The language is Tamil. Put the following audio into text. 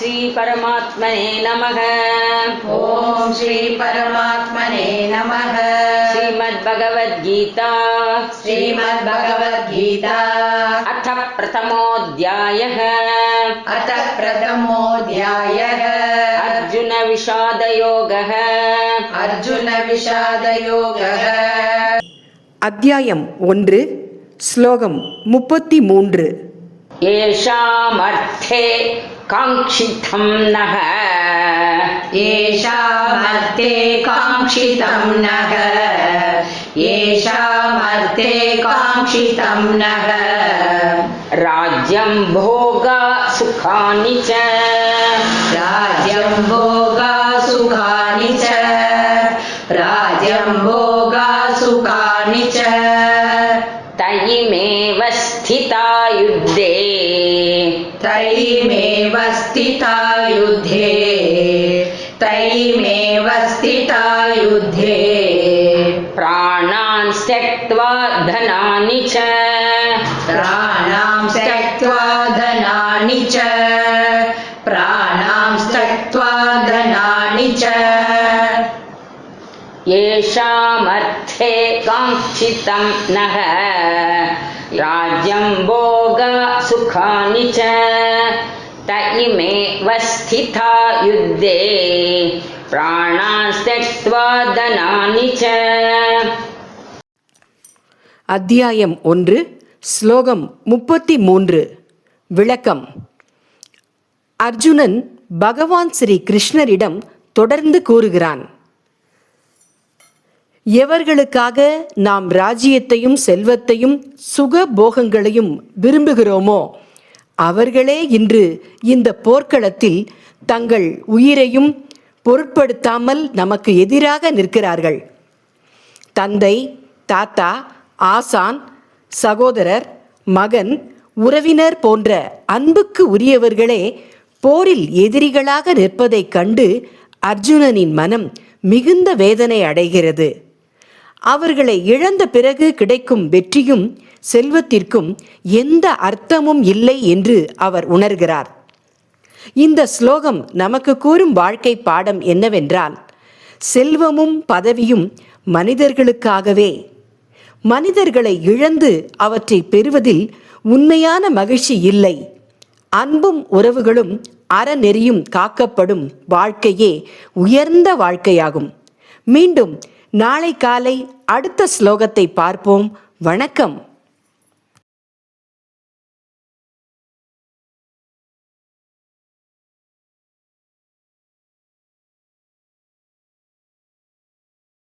श्री परमात्मने नमः। ओम श्री परमात्मने नमः। श्रीमद्भगवद्गीता अथ प्रथमोऽध्यायः। अर्जुन विषादयोगः। அத்தியாயம் 1 ஸ்லோகம் 33. येषामर्थे काङ्क्षितं नः राज्यं भोगा सुखानि च तयिमेव स्थिता युद्धे प्राणान् त्यक्त्वा धनानि च येषामर्थे काङ्क्षितं नः राज्यं भोगा सुखानि च तयिमेव स्थिता युद्धे प्राणान् त्यक्त्वा धनानि च. அத்தியாயம் 1 ஸ்லோகம் 33. விளக்கம். அர்ஜுனன் பகவான் ஸ்ரீ கிருஷ்ணரிடம் தொடர்ந்து கூறுகிறான், எவர்களுக்காக நாம் ராஜ்யத்தையும் செல்வத்தையும் சுக போகங்களையும் விரும்புகிறோமோ அவர்களே இன்று இந்த போர்க்களத்தில் தங்கள் உயிரையும் பொருட்படுத்தாமல் நமக்கு எதிராக நிற்கிறார்கள். தந்தை, தாத்தா, ஆசான், சகோதரர், மகன், உறவினர் போன்ற அன்புக்கு உரியவர்களே போரில் எதிரிகளாக நிற்பதைக் கண்டு அர்ஜுனனின் மனம் மிகுந்த வேதனை அடைகிறது. அவர்களை இழந்த பிறகு கிடைக்கும் வெற்றியும் செல்வத்திற்கும் எந்த அர்த்தமும் இல்லை என்று அவர் உணர்கிறார். இந்த ஸ்லோகம் நமக்கு கூறும் வாழ்க்கை பாடம் என்னவென்றால், செல்வமும் பதவியும் மனிதர்களுக்காகவே. மனிதர்களை இழந்து அவற்றை பெறுவதில் உண்மையான மகிழ்ச்சி இல்லை. அன்பும் உறவுகளும் அறநெறியும் காக்கப்படும் வாழ்க்கையே உயர்ந்த வாழ்க்கையாகும். மீண்டும் நாளை காலை அடுத்த ஸ்லோகத்தை பார்ப்போம். வணக்கம்.